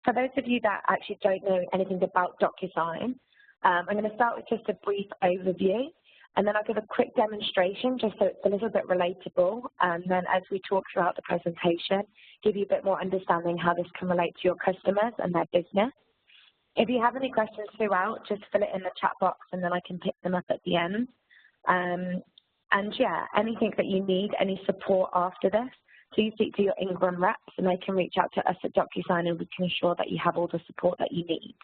For those of you that actually don't know anything about DocuSign, I'm going to start with just a brief overview, and then I'll give a quick demonstration just so it's a little bit relatable, and then as we talk throughout the presentation, give you a bit more understanding how this can relate to your customers and their business. If you have any questions throughout, just fill it in the chat box and then I can pick them up at the end. And yeah, anything that you need, any support after this, please speak to your Ingram reps and they can reach out to us at DocuSign and we can ensure that you have all the support that you need.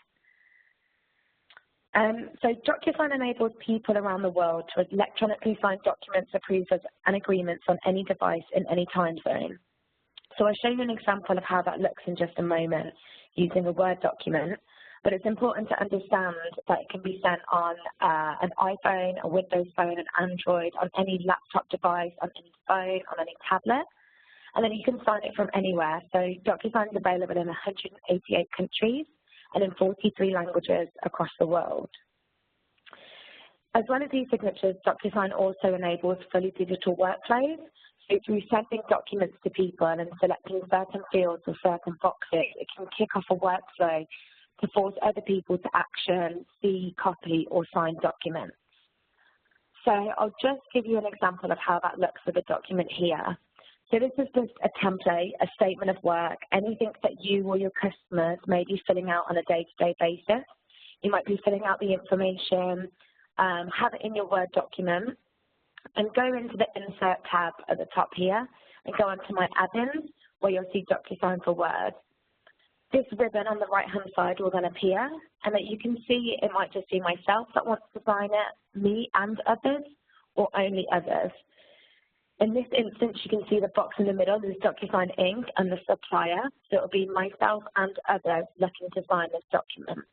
So DocuSign enables people around the world to electronically sign documents, approvals, and agreements on any device in any time zone. So I'll show you an example of how that looks in just a moment using a Word document. But it's important to understand that it can be sent on an iPhone, a Windows phone, an Android, on any laptop device, on any phone, on any tablet. And then you can sign it from anywhere. So DocuSign is available in 188 countries and in 43 languages across the world. As well as e-signatures, DocuSign also enables fully digital workflows. So through sending documents to people and selecting certain fields or certain boxes, it can kick off a workflow to force other people to action, see, copy, or sign documents. So I'll just give you an example of how that looks with a document here. So this is just a template, a statement of work, anything that you or your customers may be filling out on a day-to-day basis. You might be filling out the information, have it in your Word document, and go into the Insert tab at the top here and go onto My Add-ins, where you'll see DocuSign for Word. This ribbon on the right-hand side will then appear, and that you can see it might just be myself that wants to sign it, me and others, or only others. In this instance, you can see the box in the middle is DocuSign Inc. and the supplier, so it will be myself and others looking to sign this document.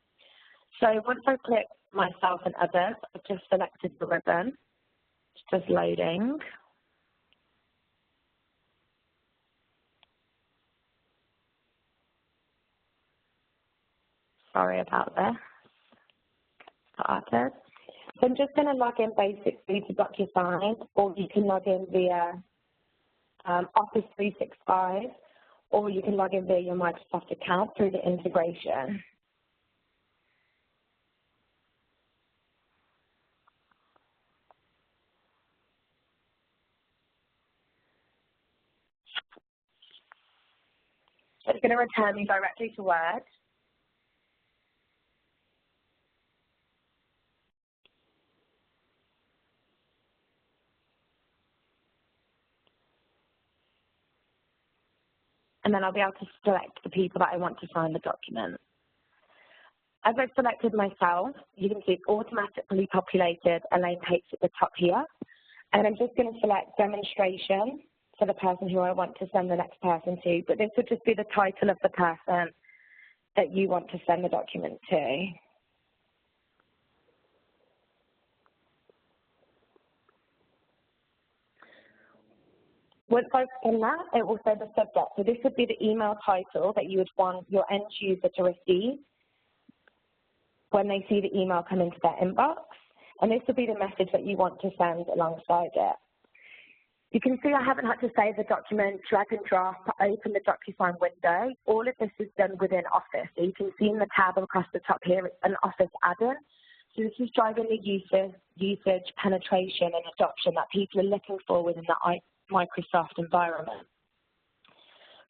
So once I click myself and others, I've just selected the ribbon. It's just loading. Sorry about this. Started. So I'm just going to log in basically to DocuSign, or you can log in via Office 365, or you can log in via your Microsoft account through the integration. So it's going to return me directly to Word. And then I'll be able to select the people that I want to sign the document. As I've selected myself, you can see it's automatically populated Elaine Pates at the top here. And I'm just going to select demonstration for the person who I want to send the next person to, but this would just be the title of the person that you want to send the document to. Once I've done that, it will say the subject. So this would be the email title that you would want your end user to receive when they see the email come into their inbox. And this would be the message that you want to send alongside it. You can see I haven't had to save the document, drag and drop, open the DocuSign window. All of this is done within Office. So you can see in the tab across the top here, it's an Office add-in. So this is driving the usage, penetration, and adoption that people are looking for within the Microsoft environment.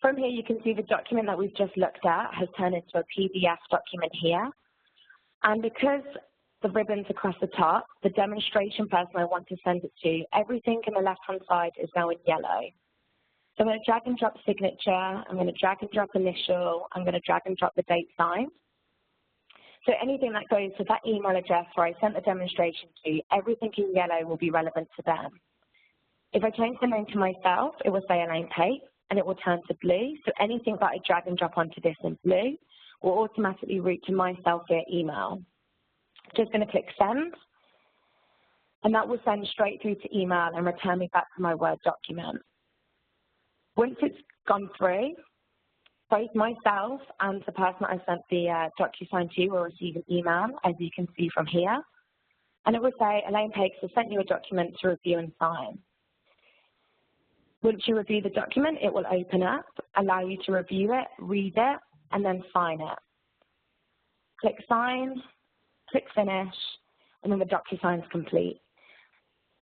From here, you can see the document that we've just looked at has turned into a PDF document here. And because the ribbons across the top, the demonstration person I want to send it to, everything in the left-hand side is now in yellow. So I'm going to drag and drop signature, I'm going to drag and drop initial, I'm going to drag and drop the date signed. So anything that goes to that email address where I sent the demonstration to, everything in yellow will be relevant to them. If I change the name to myself, it will say Elaine Pates, and it will turn to blue. So anything that I drag and drop onto this in blue will automatically route to myself via email. Just going to click send, and that will send straight through to email and return me back to my Word document. Once it's gone through, both myself and the person that I sent the DocuSign to will receive an email, as you can see from here. And it will say, Elaine Pates has sent you a document to review and sign. Once you review the document, it will open up, allow you to review it, read it, and then sign it. Click sign, click finish, and then the DocuSign is complete.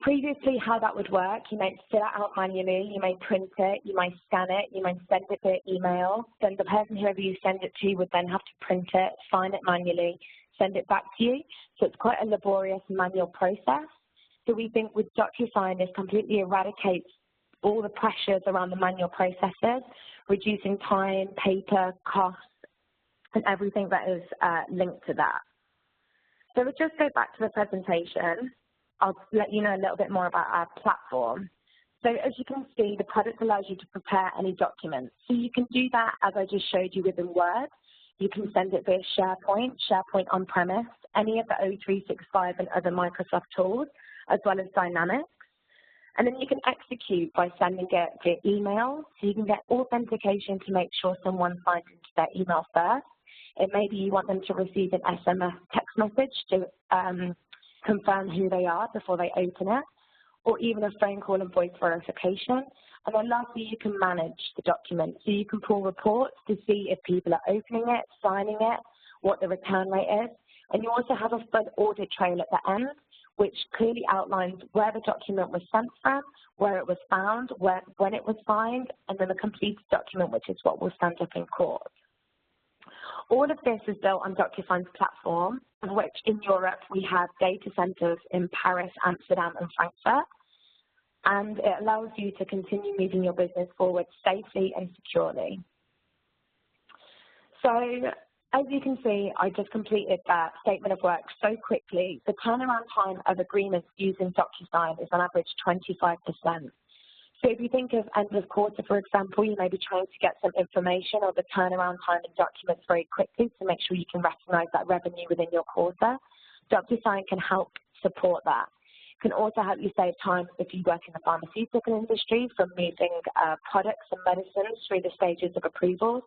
Previously, how that would work, you might fill it out manually, you may print it, you might scan it, you might send it via email. Then the person, whoever you send it to, would then have to print it, sign it manually, send it back to you. So it's quite a laborious manual process. So we think with DocuSign, this completely eradicates all the pressures around the manual processes, reducing time, paper, costs, and everything that is linked to that. So we'll just go back to the presentation. I'll let you know a little bit more about our platform. So as you can see, the product allows you to prepare any documents. So you can do that as I just showed you within Word. You can send it via SharePoint, SharePoint on-premise, any of the O365 and other Microsoft tools, as well as Dynamics. And then you can execute by sending it via email. So you can get authentication to make sure someone signs into their email first. It may be you want them to receive an SMS text message to confirm who they are before they open it, or even a phone call and voice verification. And then lastly, you can manage the document. So you can pull reports to see if people are opening it, signing it, what the return rate is. And you also have a full audit trail at the end, which clearly outlines where the document was sent from, where it was found, when it was signed, and then the completed document, which is what will stand up in court. All of this is built on DocuSign's platform, of which in Europe we have data centers in Paris, Amsterdam, and Frankfurt, and it allows you to continue moving your business forward safely and securely. So, as you can see, I just completed that statement of work so quickly. The turnaround time of agreements using DocuSign is on average 25%. So if you think of end of quarter, for example, you may be trying to get some information or the turnaround time in documents very quickly to make sure you can recognize that revenue within your quarter. DocuSign can help support that. It can also help you save time if you work in the pharmaceutical industry from moving products and medicines through the stages of approvals.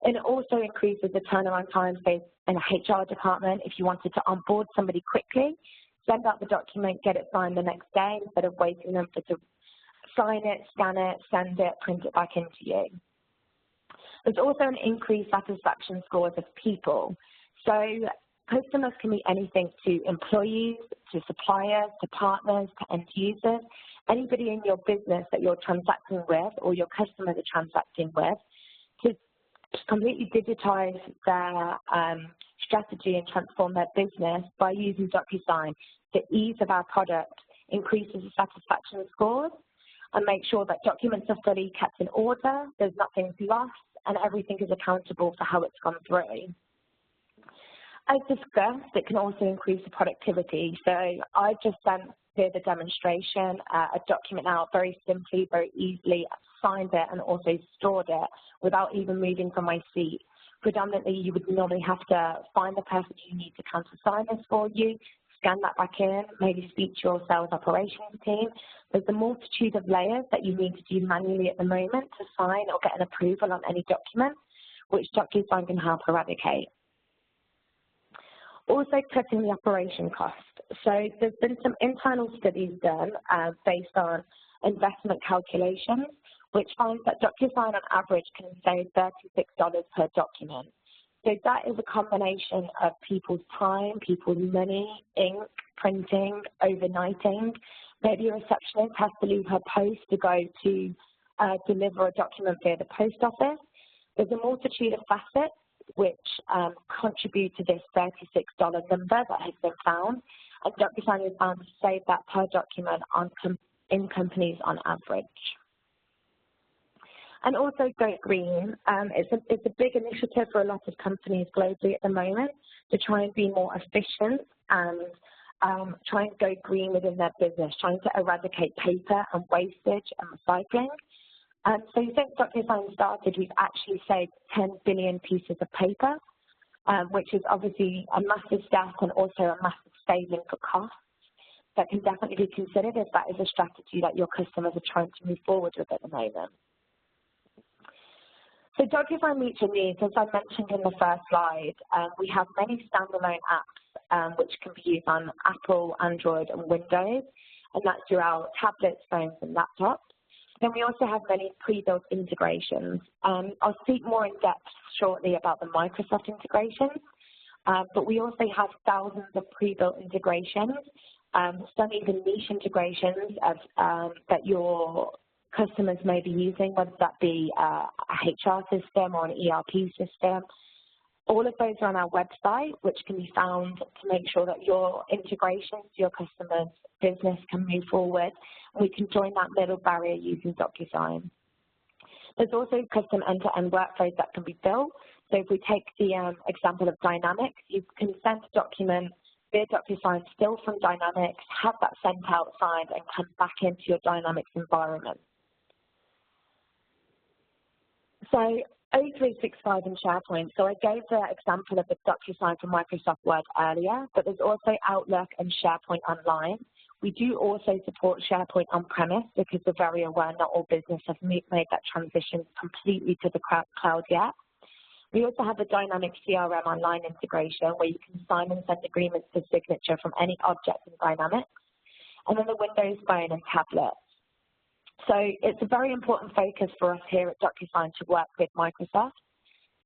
And it also increases the turnaround time in a HR department if you wanted to onboard somebody quickly, send out the document, get it signed the next day instead of waiting them to sign it, scan it, send it, print it back into you. There's also an increased satisfaction scores of people. So customers can be anything to employees, to suppliers, to partners, to end users, anybody in your business that you're transacting with or your customers are transacting with, to completely digitize their strategy and transform their business by using DocuSign. The ease of our product increases the satisfaction scores and make sure that documents are fully kept in order, there's nothing lost, and everything is accountable for how it's gone through. As discussed, it can also increase the productivity. So I just sent via the demonstration a document out very simply, very easily, signed it and also stored it without even moving from my seat. Predominantly, you would normally have to find the person you need to countersign this for you, scan that back in, maybe speak to your sales operations team. There's a multitude of layers that you need to do manually at the moment to sign or get an approval on any document, which DocuSign can help eradicate. Also cutting the operation cost. So there's been some internal studies done based on investment calculations, which finds that DocuSign on average can save $36 per document. So that is a combination of people's time, people's money, ink, printing, overnighting. Maybe a receptionist has to leave her post to go to deliver a document via the post office. There's a multitude of facets which contribute to this $36 number that has been found, and DocuSign is found to save that per document in companies on average. And also Go Green. It's a big initiative for a lot of companies globally at the moment to try and be more efficient and try and go green within their business, trying to eradicate paper and wastage and recycling. So since DocuSign started, we've actually saved 10 billion pieces of paper, which is obviously a massive step and also a massive saving for costs that can definitely be considered if that is a strategy that your customers are trying to move forward with at the moment. So DocuSign meets your needs. As I mentioned in the first slide, we have many standalone apps which can be used on Apple, Android, and Windows, and that's throughout tablets, phones, and laptops. Then we also have many pre-built integrations. I'll speak more in depth shortly about the Microsoft integrations, but we also have thousands of pre-built integrations, some even niche integrations that your customers may be using, whether that be a HR system or an ERP system. All of those are on our website, which can be found to make sure that your integrations to your customer's business can move forward. We can join that middle barrier using DocuSign. There's also custom end-to-end workflows that can be built. So if we take the example of Dynamics, you can send a document via DocuSign still from Dynamics, have that sent out, signed, and come back into your Dynamics environment. So O365 and SharePoint. So I gave the example of the DocuSign for Microsoft Word earlier, but there's also Outlook and SharePoint Online. We do also support SharePoint on-premise because we're very aware not all businesses have made that transition completely to the cloud yet. We also have the Dynamic CRM Online integration where you can sign and send agreements for signature from any object in Dynamics, and then the Windows Phone and tablet. So it's a very important focus for us here at DocuSign to work with Microsoft.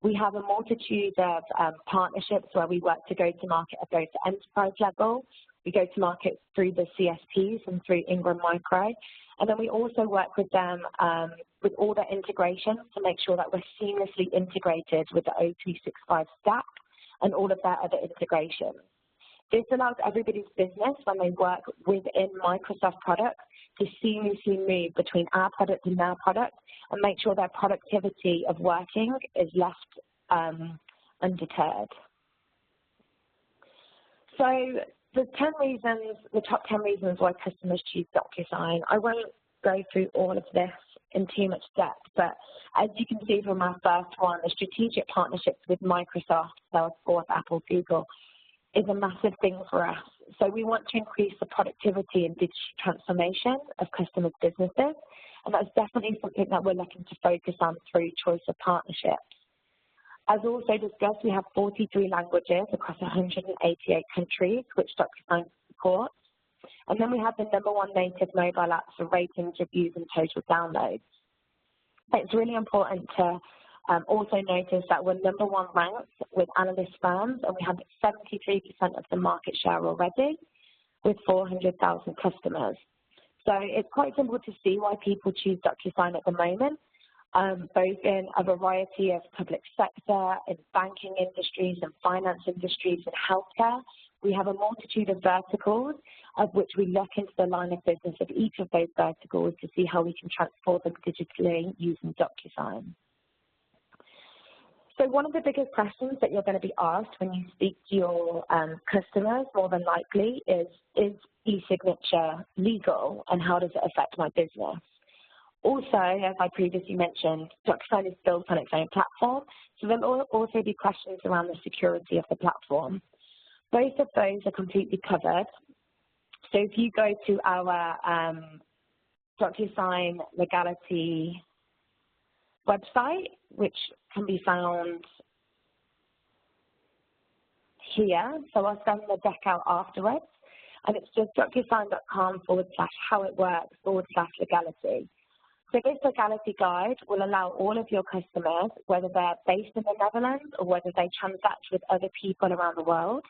We have a multitude of partnerships where we work to go to market at both the enterprise level. We go to market through the CSPs and through Ingram Micro. And then we also work with them with all their integrations to make sure that we're seamlessly integrated with the O365 stack and all of their other integrations. This allows everybody's business, when they work within Microsoft products, to seamlessly move between our product and their product and make sure their productivity of working is left undeterred. So the top 10 reasons why customers choose DocuSign. I won't go through all of this in too much depth, but as you can see from our first one, the strategic partnerships with Microsoft, Salesforce, Apple, Google, is a massive thing for us. So we want to increase the productivity and digital transformation of customers' businesses, and that's definitely something that we're looking to focus on through choice of partnerships. As also discussed, we have 43 languages across 188 countries, which DocuSign supports. And then we have the #1 native mobile app for ratings, reviews, and total downloads. It's really important to also notice that we're #1 ranked with analyst firms, and we have 73% of the market share already with 400,000 customers. So it's quite simple to see why people choose DocuSign at the moment, both in a variety of public sector, in banking industries, and finance industries, and healthcare. We have a multitude of verticals of which we look into the line of business of each of those verticals to see how we can transform them digitally using DocuSign. So one of the biggest questions that you're going to be asked when you speak to your customers, more than likely, is e-signature legal, and how does it affect my business? Also, as I previously mentioned, DocuSign is built on its own platform, so there will also be questions around the security of the platform. Both of those are completely covered. So if you go to our DocuSign legality website, which can be found here, so I'll send the deck out afterwards, and it's just docusign.com/how-it-works/legality. So this legality guide will allow all of your customers, whether they're based in the Netherlands or whether they transact with other people around the world,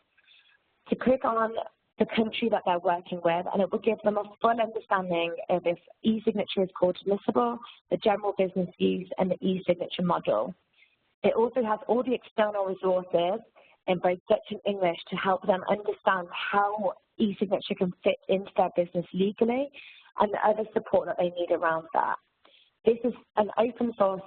to click on the country that they're working with, and it will give them a full understanding of if e-signature is called admissible, the general business use, and the e-signature model. It also has all the external resources in both Dutch and English to help them understand how e-signature can fit into their business legally and the other support that they need around that. This is an open source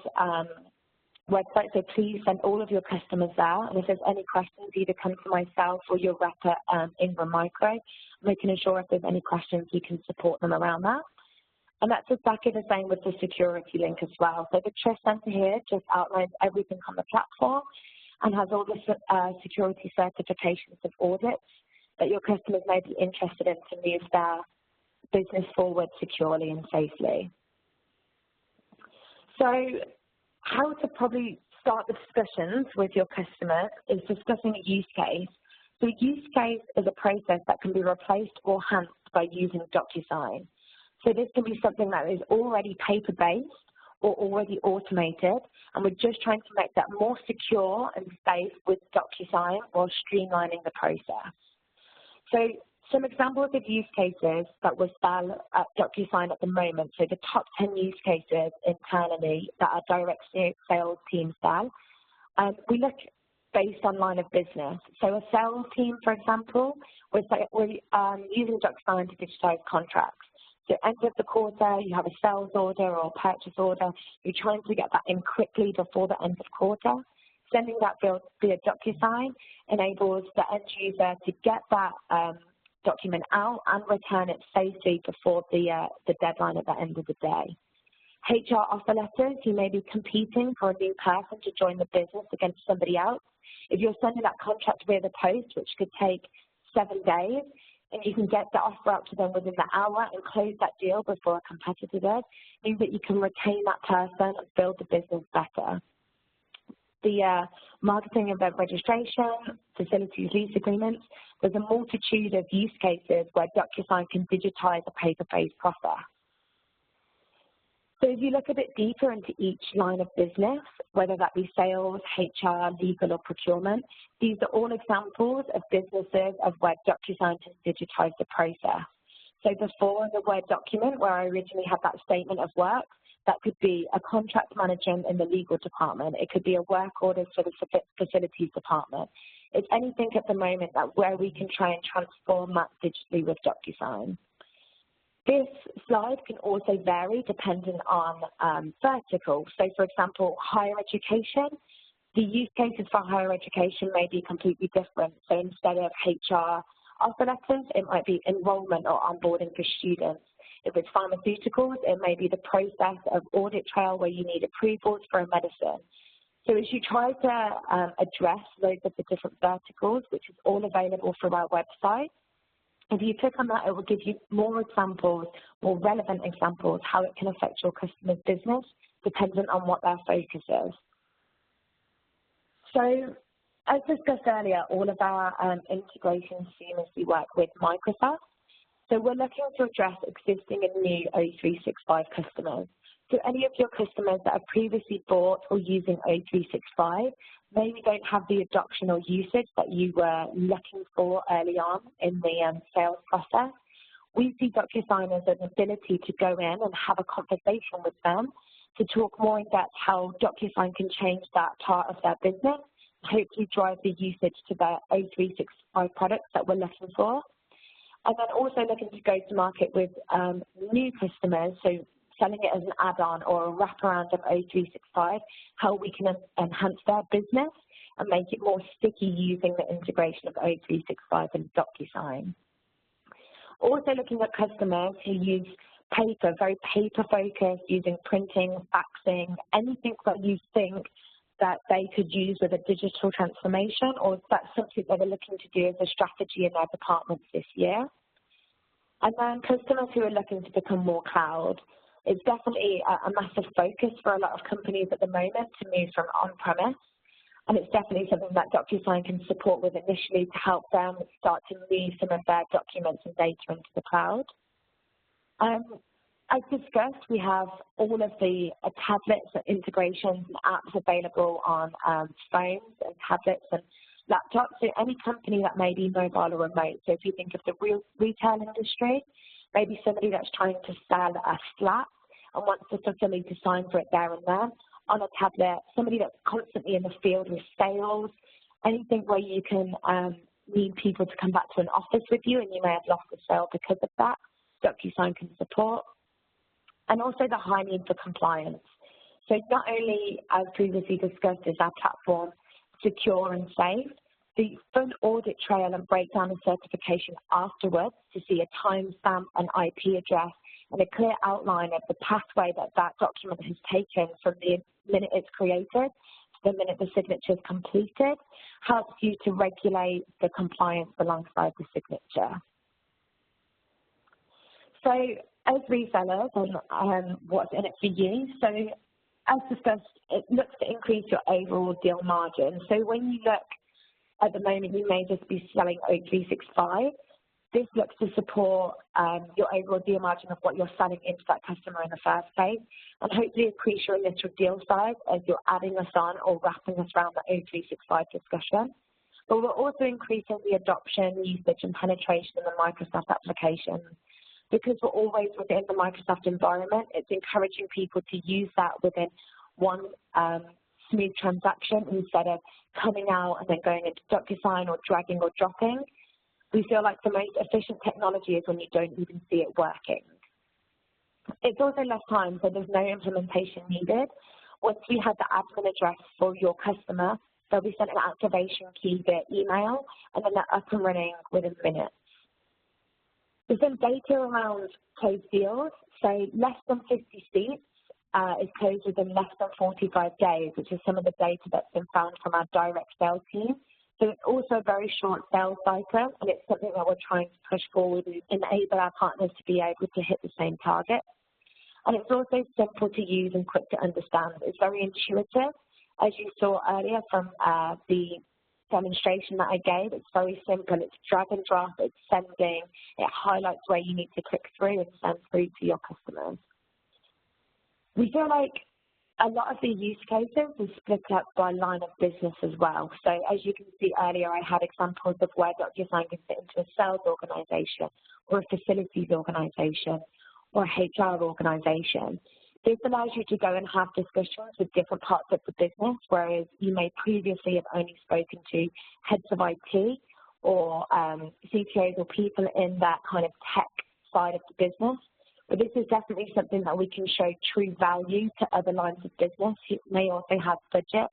website, so please send all of your customers there, and if there's any questions, either come to myself or your rep at Ingram Micro, and we can ensure if there's any questions, we can support them around that. And that's exactly the same with the security link as well. So the Trust Center here just outlines everything on the platform and has all the security certifications and audits that your customers may be interested in to move their business forward securely and safely. So how to probably start the discussions with your customers is discussing a use case. So a use case is a process that can be replaced or enhanced by using DocuSign. So this can be something that is already paper-based or already automated, and we're just trying to make that more secure and safe with DocuSign while streamlining the process. So some examples of use cases that we sell at DocuSign at the moment, so the top 10 use cases internally that our direct sales team sell, we look based on line of business. So a sales team, for example, we're using DocuSign to digitize contracts. So end of the quarter, you have a sales order or purchase order, you're trying to get that in quickly before the end of quarter. Sending that bill via DocuSign enables the end user to get that document out and return it safely before the deadline at the end of the day. HR offer letters, you may be competing for a new person to join the business against somebody else. If you're sending that contract via the post, which could take 7 days, and you can get the offer out to them within the hour and close that deal before a competitor does, means that you can retain that person and build the business better. The marketing event registration, facilities lease agreements, there's a multitude of use cases where DocuSign can digitize a paper-based process. So if you look a bit deeper into each line of business, whether that be sales, HR, legal, or procurement, these are all examples of businesses of where DocuSign can digitize the process. So before the Word document, where I originally had that statement of work, that could be a contract manager in the legal department. It could be a work order for the facilities department. It's anything at the moment that where we can try and transform that digitally with DocuSign. This slide can also vary depending on vertical. So for example, higher education, the use cases for higher education may be completely different. So instead of HR offer letters, it might be enrollment or onboarding for students. If it's pharmaceuticals, it may be the process of audit trail where you need approvals for a medicine. So as you try to address those of the different verticals, which is all available from our website, if you click on that, it will give you more examples, more relevant examples, how it can affect your customer's business, dependent on what their focus is. So, as discussed earlier, all of our integrations seamlessly work with Microsoft. So we're looking to address existing and new O365 customers. So any of your customers that have previously bought or using O365 maybe don't have the adoption or usage that you were looking for early on in the sales process. We see DocuSign as an ability to go in and have a conversation with them to talk more in depth how DocuSign can change that part of their business, hopefully drive the usage to their O365 products that we're looking for. And then also looking to go to market with new customers, so selling it as an add-on or a wraparound of O365, how we can enhance their business and make it more sticky using the integration of O365 and DocuSign. Also looking at customers who use paper, very paper-focused, using printing, faxing, anything that you think that they could use with a digital transformation, or that's something that they're looking to do as a strategy in their departments this year. And then customers who are looking to become more cloud. It's definitely a massive focus for a lot of companies at the moment to move from on-premise, and it's definitely something that DocuSign can support with initially to help them start to move some of their documents and data into the cloud. As discussed, we have all of the tablets, integrations, and apps available on phones and tablets and laptops. So any company that may be mobile or remote, so if you think of the retail industry, maybe somebody that's trying to sell a flat and wants somebody to sign for it there and then on a tablet, somebody that's constantly in the field with sales, anything where you can need people to come back to an office with you and you may have lost a sale because of that, DocuSign can support. And also the high need for compliance. So not only, as previously discussed, is our platform secure and safe, the full audit trail and breakdown of certification afterwards to see a timestamp, an IP address, and a clear outline of the pathway that that document has taken from the minute it's created to the minute the signature is completed, helps you to regulate the compliance alongside the signature. So as resellers, and what's in it for you? So as discussed, it looks to increase your overall deal margin. So when you look at the moment, you may just be selling O365. This looks to support your overall deal margin of what you're selling into that customer in the first place, and hopefully increase your initial deal size as you're adding us on or wrapping us around the O365 discussion. But we're also increasing the adoption, usage, and penetration in the Microsoft applications. Because we're always within the Microsoft environment, it's encouraging people to use that within one smooth transaction instead of coming out and then going into DocuSign or dragging or dropping. We feel like the most efficient technology is when you don't even see it working. It's also less time, so there's no implementation needed. Once we have the admin address for your customer, they'll be sent an activation key via email, and then they're up and running within minutes. There's some data around closed deals, so less than 50 seats is closed within less than 45 days, which is some of the data that's been found from our direct sales team. So it's also a very short sales cycle, and it's something that we're trying to push forward and enable our partners to be able to hit the same target. And it's also simple to use and quick to understand. It's very intuitive. As you saw earlier from the demonstration that I gave, it's very simple. It's drag and drop, it's sending, it highlights where you need to click through and send through to your customers. We feel like a lot of the use cases is split up by line of business as well. So as you can see earlier, I had examples of where DocuSign can fit into a sales organization or a facilities organization or a HR organization. This allows you to go and have discussions with different parts of the business, whereas you may previously have only spoken to heads of IT or CTOs or people in that kind of tech side of the business. But this is definitely something that we can show true value to other lines of business who may also have budget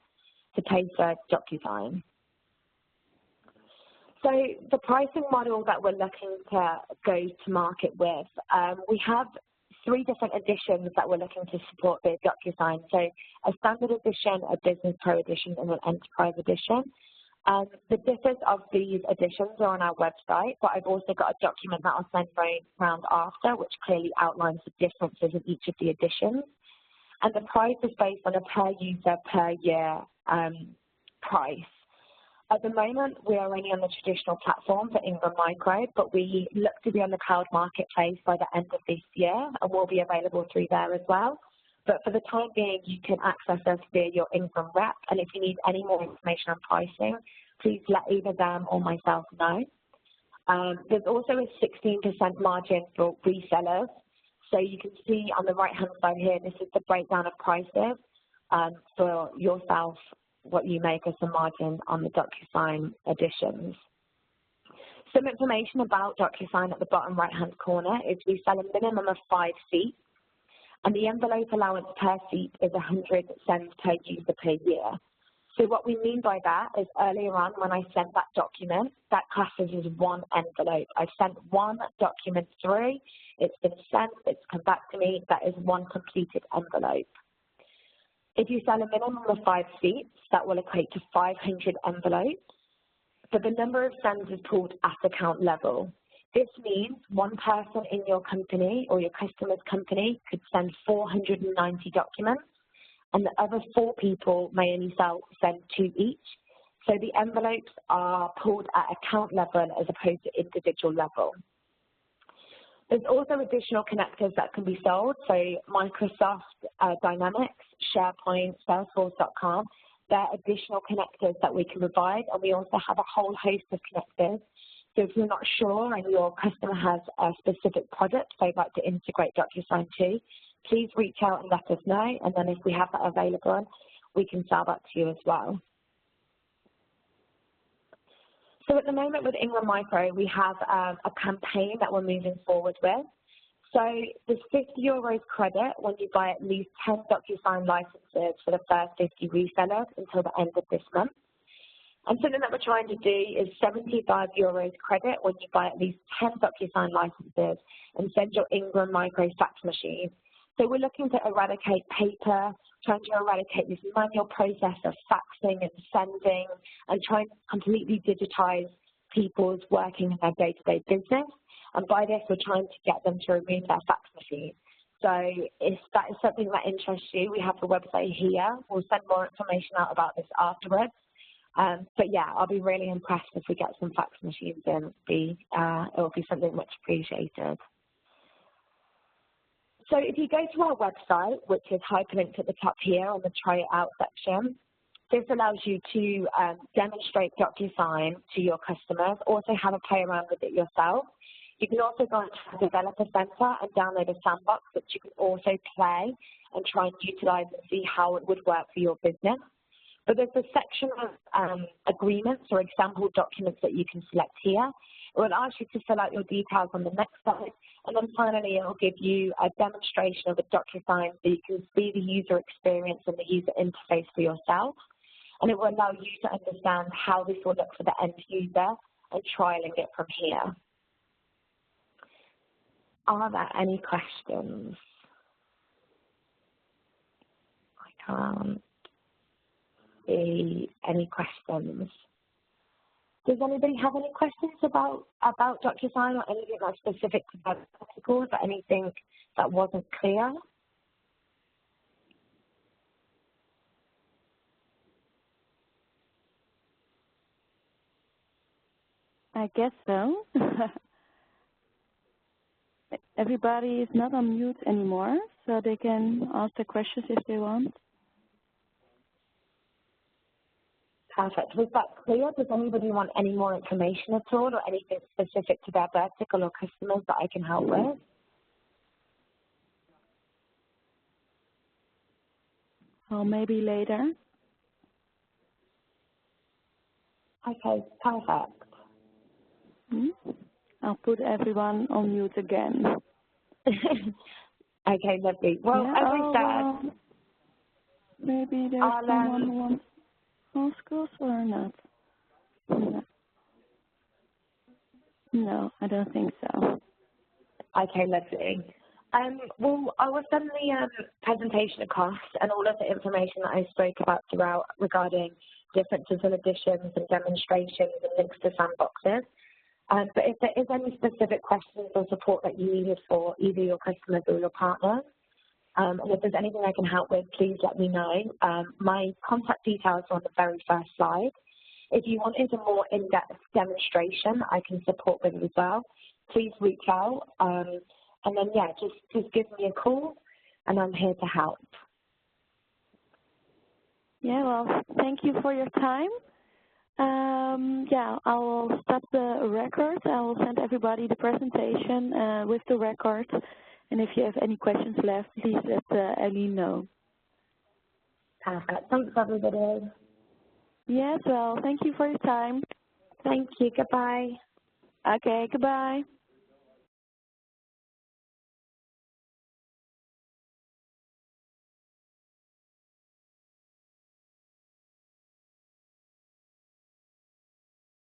to pay for DocuSign. So the pricing model that we're looking to go to market with, we have 3 different editions that we're looking to support with DocuSign. So a standard edition, a business pro edition, and an enterprise edition. The difference of these editions are on our website, but I've also got a document that I'll send around after, which clearly outlines the differences in each of the editions. And the price is based on a per user, per year price. At the moment, we are only on the traditional platform for Ingram Micro, but we look to be on the cloud marketplace by the end of this year, and we'll be available through there as well. But for the time being, you can access us via your Ingram rep, and if you need any more information on pricing, please let either them or myself know. There's also a 16% margin for resellers. So you can see on the right-hand side here, this is the breakdown of prices for yourself, what you make as a margin on the DocuSign editions. Some information about DocuSign at the bottom right-hand corner is we sell a minimum of 5 seats, and the envelope allowance per seat is 100 cents per user per year. So what we mean by that is earlier on when I sent that document, that classes as 1 envelope. I've sent 1 document through, it's been sent, it's come back to me, that is 1 completed envelope. If you sell a minimum of 5 seats, that will equate to 500 envelopes, but the number of sends is pulled at account level. This means one person in your company or your customer's company could send 490 documents, and the other 4 people may only send 2 each. So the envelopes are pulled at account level as opposed to individual level. There's also additional connectors that can be sold, so Microsoft Dynamics, SharePoint, Salesforce.com, they're additional connectors that we can provide, and we also have a whole host of connectors. So if you're not sure and your customer has a specific product they'd like to integrate DocuSign to, please reach out and let us know, and then if we have that available, we can sell that to you as well. So at the moment with Ingram Micro, we have a campaign that we're moving forward with. So there's €50 credit when you buy at least 10 DocuSign licenses for the first 50 resellers until the end of this month. And something that we're trying to do is €75 credit when you buy at least 10 DocuSign licenses and send your Ingram Micro fax machine. So we're looking to eradicate paper, trying to eradicate this manual process of faxing and sending, and trying to completely digitize people's working in their day-to-day business. And by this, we're trying to get them to remove their fax machine. So if that is something that interests you, we have the website here. We'll send more information out about this afterwards. But yeah, I'll be really impressed if we get some fax machines in. It will be something much appreciated. So if you go to our website, which is hyperlinked at the top here on the Try It Out section, this allows you to demonstrate DocuSign to your customers, also have a play around with it yourself. You can also go into the Developer Center and download a sandbox, which you can also play and try and utilize and see how it would work for your business. But there's a section of agreements or example documents that you can select here. It will ask you to fill out your details on the next slide, and then finally it will give you a demonstration of a DocuSign so you can see the user experience and the user interface for yourself. And it will allow you to understand how this will look for the end user and trialing it from here. Are there any questions? I can't see any questions. Does anybody have any questions about DocuSign or anything that's specific to that articles or anything that wasn't clear? I guess so. Everybody is not on mute anymore, so they can ask the questions if they want. Perfect. Was that clear? Does anybody want any more information at all or anything specific to their vertical or customers that I can help with? Or maybe later. Okay, perfect. I'll put everyone on mute again. Okay, lovely. Well, yeah, as I said, maybe there's someone who wants to ask us or not. No, I don't think so. Okay, lovely. Well, I will send the presentation across and all of the information that I spoke about throughout regarding differences and additions and demonstrations and links to sandboxes. But if there is any specific questions or support that you needed for either your customers or your partners, and if there's anything I can help with, please let me know. My contact details are on the very first slide. If you wanted a more in-depth demonstration I can support with as well, please reach out. And then, yeah, just give me a call, and I'm here to help. Yeah, well, thank you for your time. Yeah, I will stop the record. I will send everybody the presentation with the record. And if you have any questions left, please let Eileen know. Perfect. Thanks, everybody. Yes, well, thank you for your time. Thank you. Goodbye. Okay, goodbye.